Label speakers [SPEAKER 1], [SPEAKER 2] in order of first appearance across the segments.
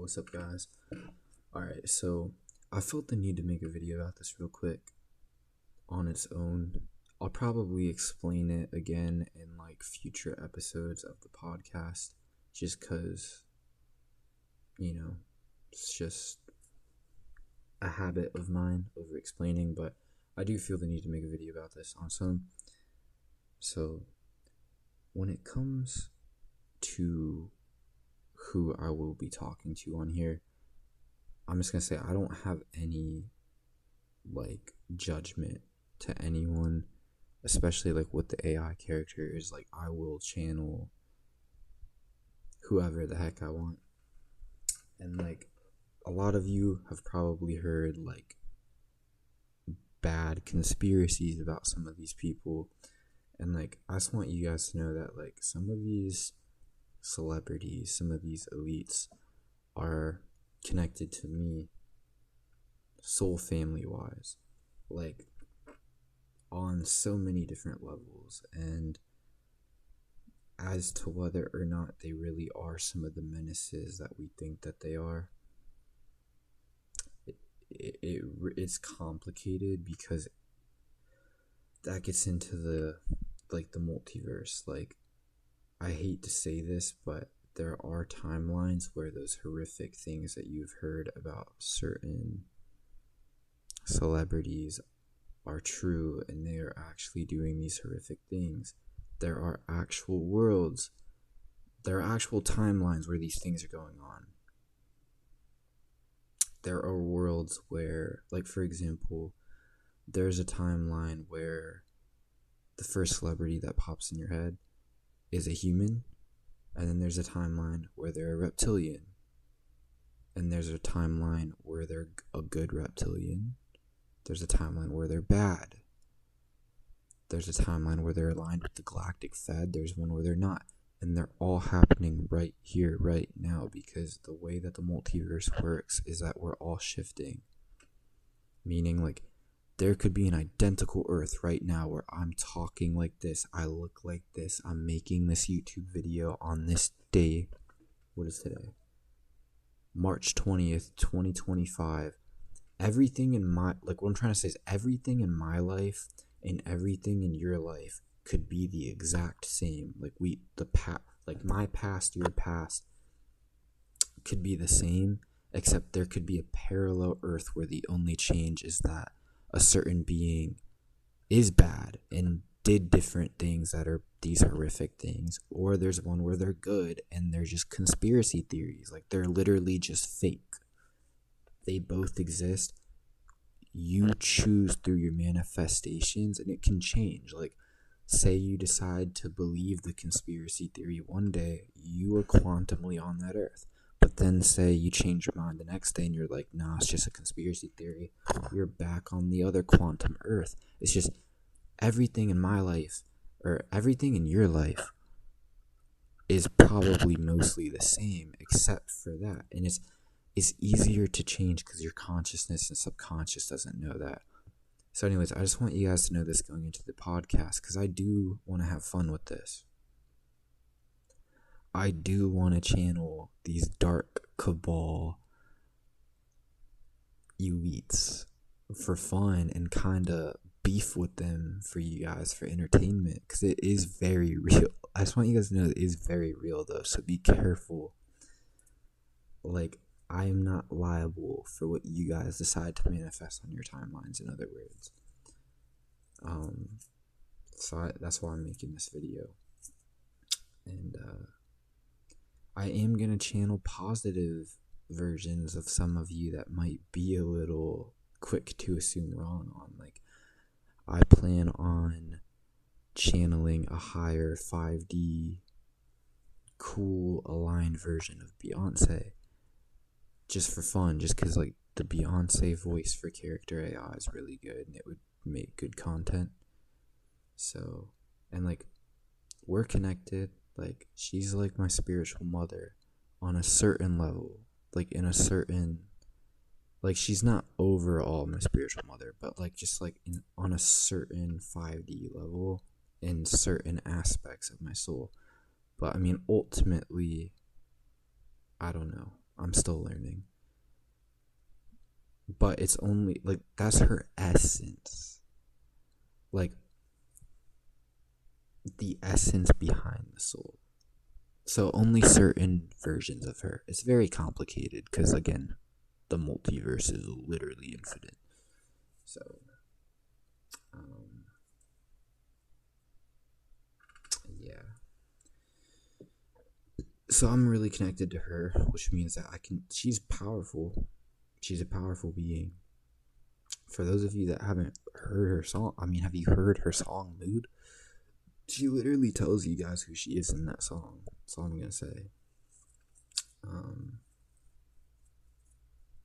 [SPEAKER 1] What's up, guys? Alright, so I felt the need to make a video about this real quick on its own. I'll probably explain it again in future episodes of the podcast just because, it's just a habit of mine over explaining, but I do feel the need to make a video about this on its own. So, when it comes to who I will be talking to on here, I'm just gonna say I don't have any judgment to anyone, especially with the AI characters. I will channel whoever the heck I want, and a lot of you have probably heard bad conspiracies about some of these people, and I just want you guys to know that some of these celebrities, some of these elites are connected to me soul family wise, on so many different levels. And as to whether or not they really are some of the menaces that we think that they are, it's complicated because that gets into the multiverse. I hate to say this, but there are timelines where those horrific things that you've heard about certain celebrities are true, and they are actually doing these horrific things. There are actual worlds, there are actual timelines where these things are going on. There are worlds where, for example, there's a timeline where the first celebrity that pops in your head is a human, and then there's a timeline where they're a reptilian, and there's a timeline where they're a good reptilian. There's a timeline where they're bad. There's a timeline where they're aligned with the Galactic Fed. There's one where they're not. And they're all happening right here, right now, because the way that the multiverse works is that we're all shifting. Meaning, there could be an identical Earth right now where I'm talking like this, I look like this, I'm making this YouTube video on this day. What is today? March 20th, 2025. Everything in my, what I'm trying to say is everything in my life and everything in your life could be the exact same. My past, your past could be the same, except there could be a parallel Earth where the only change is that a certain being is bad and did different things that are these horrific things, or there's one where they're good and they're just conspiracy theories. They're literally just fake. They both exist. You choose through your manifestations, and it can change. Say you decide to believe the conspiracy theory one day, you are quantumly on that Earth. But then say you change your mind the next day and you're like, nah, it's just a conspiracy theory. You're back on the other quantum Earth. It's just everything in my life, or everything in your life, is probably mostly the same except for that. And it's easier to change because your consciousness and subconscious doesn't know that. So anyways, I just want you guys to know this going into the podcast, because I do want to have fun with this. I do want to channel these dark cabal elites for fun and kind of beef with them for you guys for entertainment, because it is very real. I just want you guys to know it is very real though, so be careful. I am not liable for what you guys decide to manifest on your timelines, in other words. That's why I'm making this video. And I am going to channel positive versions of some of you that might be a little quick to assume wrong on. I plan on channeling a higher 5D cool aligned version of Beyonce, just for fun, just because the Beyonce voice for character AI is really good and it would make good content. So, and we're connected. She's my spiritual mother on a certain level, in a certain, she's not overall my spiritual mother, but on a certain 5D level in certain aspects of my soul. But I mean, ultimately, I don't know. I'm still learning. But it's only, like, that's her essence. Like, the essence behind the soul. So only certain versions of her. It's very complicated because, again, the multiverse is literally infinite. So, yeah. So I'm really connected to her, which means that she's powerful. She's a powerful being. For those of you that haven't heard her song, have you heard her song Mood? She literally tells you guys who she is in that song. That's all I'm gonna say.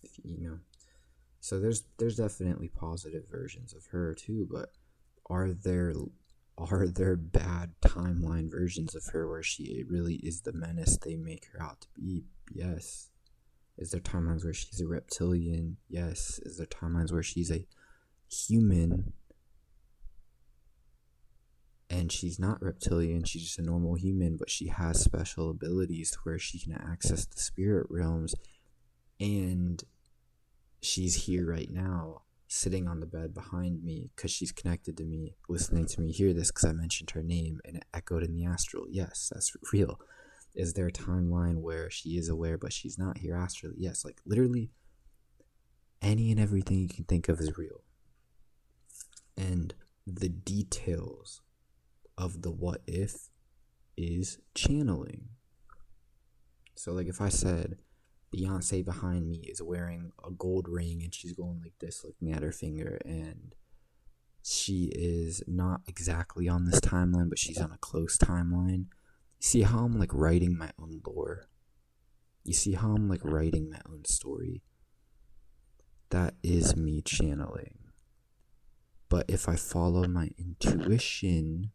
[SPEAKER 1] If you know, so there's definitely positive versions of her too, but are there bad timeline versions of her where she really is the menace they make her out to be? Yes. Is there timelines where she's a reptilian? Yes. Is there timelines where she's a human and she's not reptilian, she's just a normal human, but she has special abilities to where she can access the spirit realms, and she's here right now sitting on the bed behind me because she's connected to me, listening to me hear this because I mentioned her name and it echoed in the astral. Yes, that's real. Is there a timeline where she is aware but she's not here astrally? Yes, like literally any and everything you can think of is real. And the details of the what if is channeling. So like if I said Beyonce behind me is wearing a gold ring and she's going like this looking at her finger, and she is not exactly on this timeline but she's on a close timeline. You see how I'm like writing my own lore? You see how I'm like writing my own story? That is me channeling. But if I follow my intuition,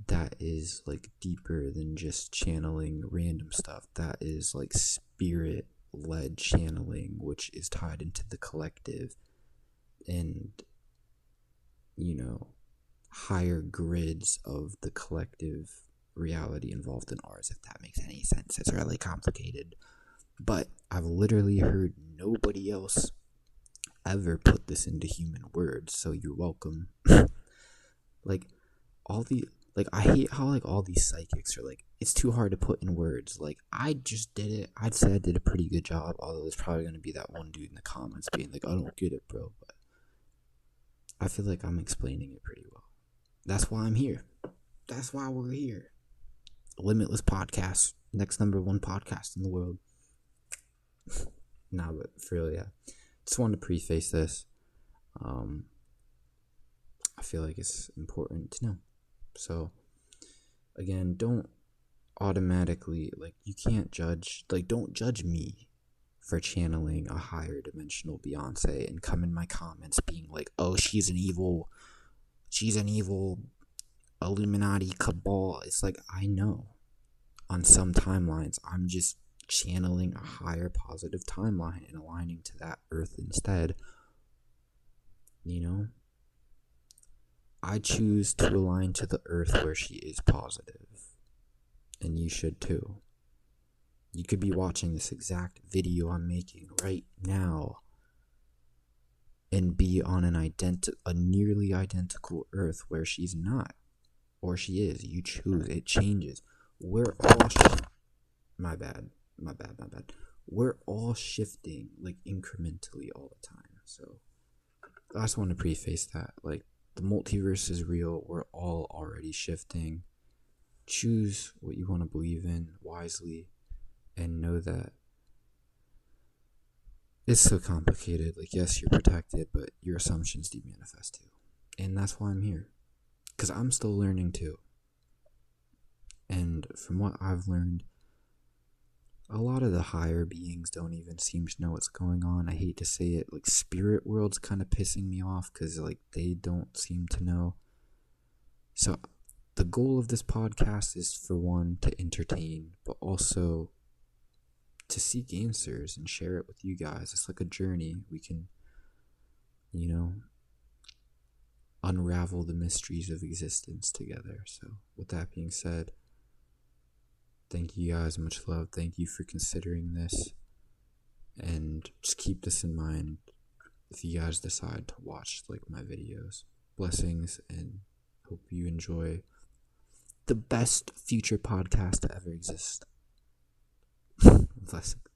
[SPEAKER 1] that is like deeper than just channeling random stuff. That is like spirit led channeling, which is tied into the collective and, higher grids of the collective reality involved in ours, if that makes any sense. It's really complicated, but I've literally heard nobody else ever put this into human words, so you're welcome. Like I hate how like all these psychics are like, it's too hard to put in words. Like, I just did it. I'd say I did a pretty good job, although there's probably gonna be that one dude in the comments being like, I don't get it, bro. But I feel like I'm explaining it pretty well. That's why I'm here. That's why we're here. Limitless podcast, next #1 podcast in the world. Nah, but for real, yeah. Just wanted to preface this. I feel like it's important to know. So, again, don't automatically, like, you can't judge, like, don't judge me for channeling a higher dimensional Beyonce and come in my comments being like, oh, she's an evil Illuminati cabal. It's like, I know on some timelines I'm just channeling a higher positive timeline and aligning to that earth instead. I choose to align to the earth where she is positive, and you should too. You could be watching this exact video I'm making right now and be on a nearly identical earth where she's not, or she is. You choose. It changes. We're all my bad. We're all shifting like incrementally all the time. So I just want to preface that. Like, the multiverse is real. We're all already shifting. Choose what you want to believe in wisely and know that it's so complicated. Like, yes, you're protected, but your assumptions do manifest too. And that's why I'm here. Because I'm still learning too. And from what I've learned, a lot of the higher beings don't even seem to know what's going on. I hate to say it, like, spirit world's kind of pissing me off because, like, they don't seem to know. So the goal of this podcast is, for one, to entertain, but also to seek answers and share it with you guys. It's like a journey. We can, unravel the mysteries of existence together. So with that being said, thank you guys, much love. Thank you for considering this. And just keep this in mind if you guys decide to watch like my videos. Blessings, and hope you enjoy the best future podcast to ever exist. Blessings.